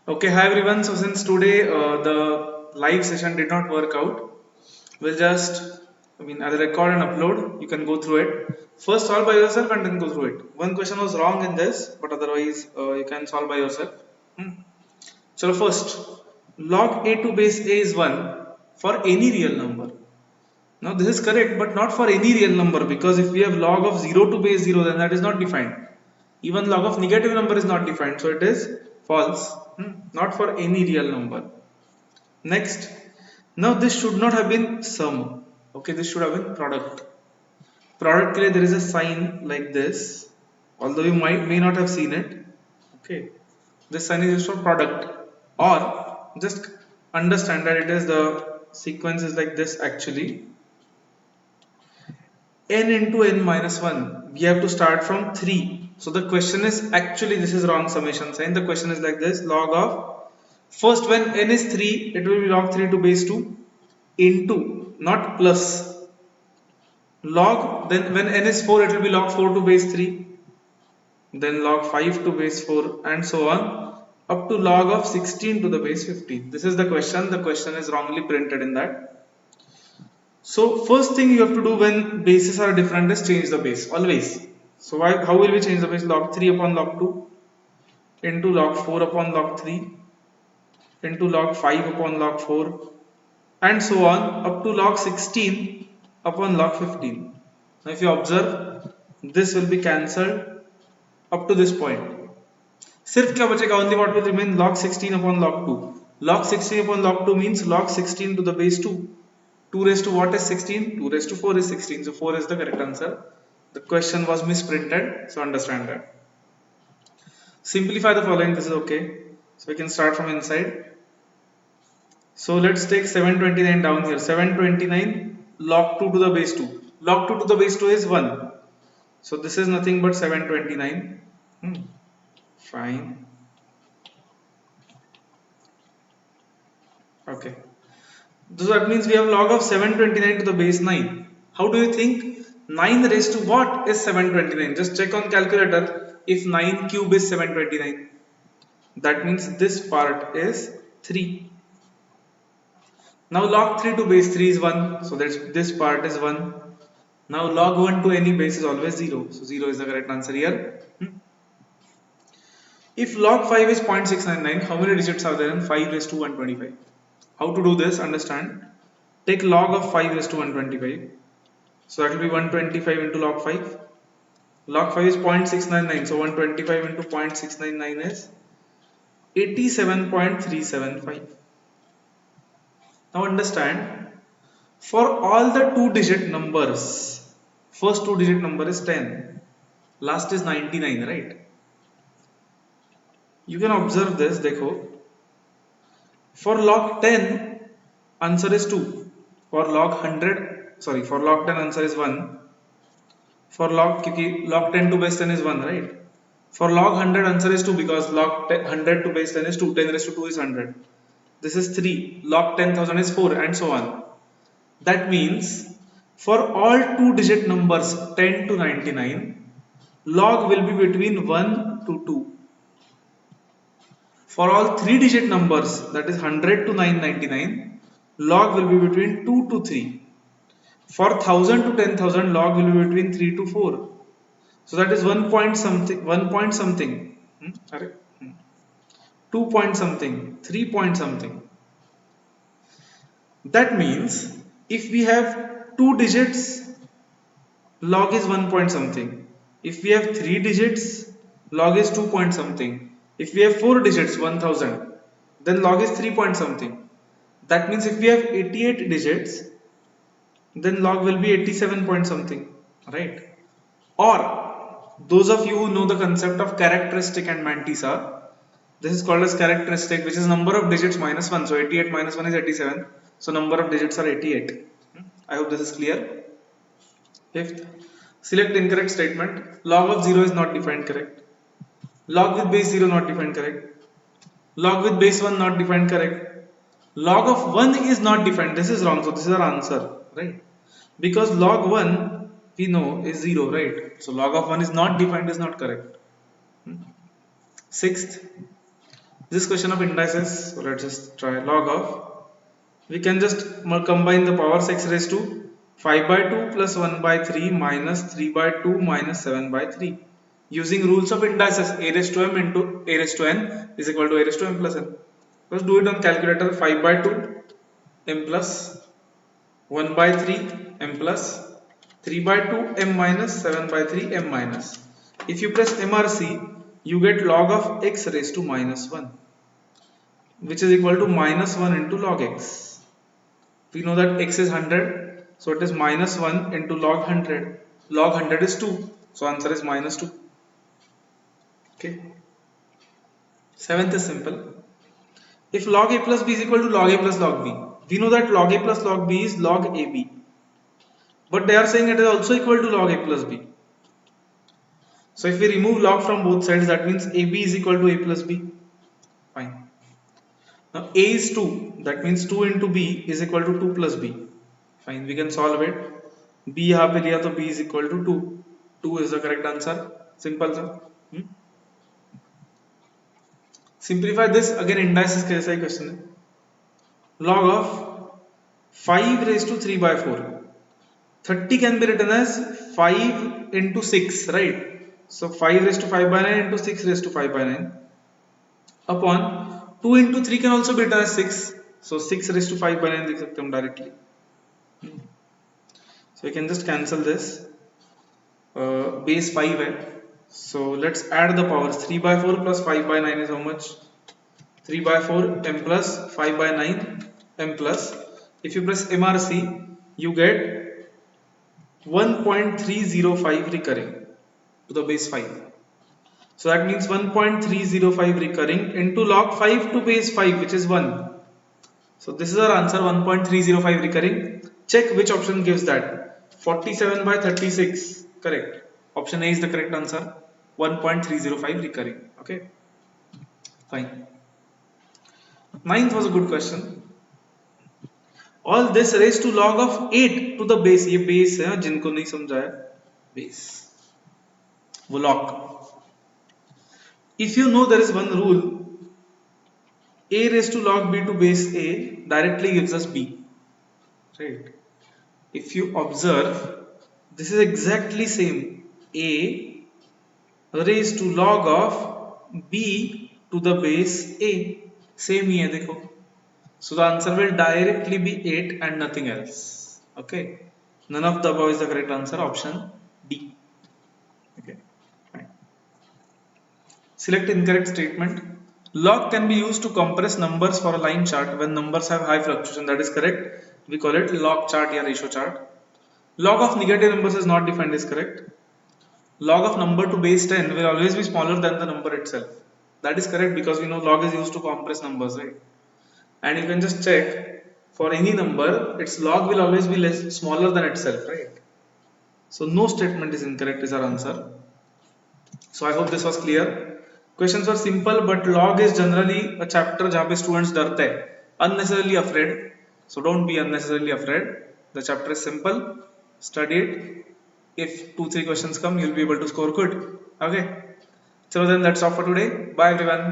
Okay, hi everyone. So since today the live session did not work out, I'll record and upload. You can go through it. First solve by yourself and then go through it. One question was wrong in this, but otherwise you can solve by yourself. Hmm. So first, log a to base a is 1 for any real number. Now this is correct, but not for any real number, because if we have log of 0 to base 0, then that is not defined. Even log of negative number is not defined, so it is false. Not for any real number. Next, now this should not have been sum. Okay, this should have been product. Product के लिए there is a sign like this, although you may not have seen it. Okay, this sign is used for product, or just understand that it is the sequence is like this actually. N into n minus 1, we have to start from 3. So the question is actually, this is wrong summation sign. The question is like this: log of, first when n is 3, it will be log 3 to base 2 into, not plus, log, then when n is 4, it will be log 4 to base 3, then log 5 to base 4, and so on up to log of 16 to the base 15. This is the question. The question is wrongly printed in that. So first thing you have to do when bases are different is change the base always. So how will we change the base? Log 3 upon log 2 into log 4 upon log 3 into log 5 upon log 4, and so on up to log 16 upon log 15. Now if you observe, this will be cancelled up to this point. सिर्फ क्या बचेगा? Only what will remain? Log 16 upon log 2. Log 16 upon log 2 means log 16 to the base 2. 2 raised to what is 16? 2 raised to 4 is 16. So 4 is the correct answer. The question was misprinted, so understand that. Simplify the following. This is okay. So we can start from inside. So let's take 729 down here. 729 log 2 to the base 2. Log 2 to the base 2 is 1. So this is nothing but 729. Fine. Okay. So that means we have log of 729 to the base 9. How do you think 9 raised to what is 729? Just check on calculator. If 9 cube is 729, that means this part is 3. Now log 3 to base 3 is 1. So that's this part is 1. Now log 1 to any base is always 0. So 0 is the correct answer here. If log 5 is 0.699, how many digits are there in 5 raised to 125? How to do this? Understand. Take log of 5 raised to 125. So that will be 125 into log 5. Log 5 is 0.699. So 125 into 0.699 is 87.375. Now understand, for all the 2-digit numbers, first 2-digit number is 10, last is 99, right? You can observe this, देखो. For log 10, answer is 2. For log 10 answer is 1. For log 10 to base 10 is 1, right? For log 100 answer is 2, because log 100 to base 10 is 2. 10 raised to 2 is 100. This is 3. Log 10,000 is 4, and so on. That means for all 2-digit numbers 10 to 99, log will be between 1 to 2. For all 3-digit numbers, that is 100 to 999, log will be between 2 to 3. For 1000 to 10,000, log will be between 3 to 4. So that is 1 point something, 1 point something, 2 point something, 3 point something. That means if we have 2 digits, log is 1 point something. If we have 3 digits, log is 2 point something. If we have 4 digits, 1000, then log is 3 point something. That means if we have 88 digits, then log will be 87 point something, right? Or those of you who know the concept of characteristic and mantissa, this is called as characteristic, which is number of digits minus 1. So 88 minus 1 is 87. So number of digits are 88. I hope this is clear. Fifth, select incorrect statement. Log of 0 is not defined correct. Log with base 0 not defined correct. Log with base 1 not defined correct. Log of 1 is not defined. This is wrong. So this is our answer, right? Because log 1 we know is 0, right? So log of 1 is not defined is not correct. Sixth, this question of indices, so let's just try log of, we can just combine the powers x raised to 5 by 2 plus 1 by 3 minus 3 by 2 minus 7 by 3 using rules of indices. A raised to m into a raised to n is equal to a raised to m plus n. Let's do it on calculator. 5 by 2 m plus 1 by 3 m plus 3 by 2 m minus 7 by 3 m minus. If you press MRC, you get log of x raised to minus 1, which is equal to minus 1 into log x. We know that x is 100, so it is minus 1 into log 100. Log 100 is 2, so answer is minus 2. Okay. Seventh is simple. If log a plus b is equal to log a plus log b, we know that log a plus log b is log ab, but they are saying it is also equal to log a plus b. So if we remove log from both sides, that means ab is equal to a plus b. Fine. Now a is 2, that means 2 into b is equal to 2 plus b. Fine, we can solve it. b यहाँ पे लिया तो b is equal to 2. 2 is the correct answer. Simple sir. Simplify this again. Indices का ऐसा ही question है. Log of 5 raised to 3 by 4. 30 can be written as 5 into 6, right? So 5 raised to 5 by 9 into 6 raised to 5 by 9 upon 2 into 3 can also be written as 6. So 6 raised to 5 by 9 लिख सकते हम directly. So you can just cancel this. Base 5 है. So let's add the powers. 3 by 4 plus 5 by 9 is how much? 3 by 4 m plus 5 by 9 m plus. If you press MRC, you get 1.305 recurring to the base 5. So that means 1.305 recurring into log 5 to base 5, which is 1. So this is our answer, 1.305 recurring. Check which option gives that. 47 by 36, correct. Option A is the correct answer. 1.305 recurring. Okay, fine. Ninth was a good question. All this raised to log of 8 to the base. ये base है, जिनको नहीं समझाया, base वो log. If you know there is one rule, a raised to log b to base a directly gives us b, right? If you observe, this is exactly same. A raised to log of b to the base a, same ही है देखो. So the answer will directly be 8 and nothing else. Okay, none of the above is the correct answer. Option D. Okay, fine. Select incorrect statement. Log can be used to compress numbers for a line chart when numbers have high fluctuation. That is correct. We call it log chart or ratio chart. Log of negative numbers is not defined is correct. Log of number to base 10 will always be smaller than the number itself. That is correct because we know log is used to compress numbers, right? And you can just check for any number, its log will always be smaller than itself, right? So no statement is incorrect is our answer. So I hope this was clear. Questions were simple, but log is generally a chapter जहाँ पे students डरते हैं, unnecessarily afraid. So don't be unnecessarily afraid. The chapter is simple. Study it. If 2-3 questions come, you'll be able to score good. Okay. So then that's all for today. Bye everyone.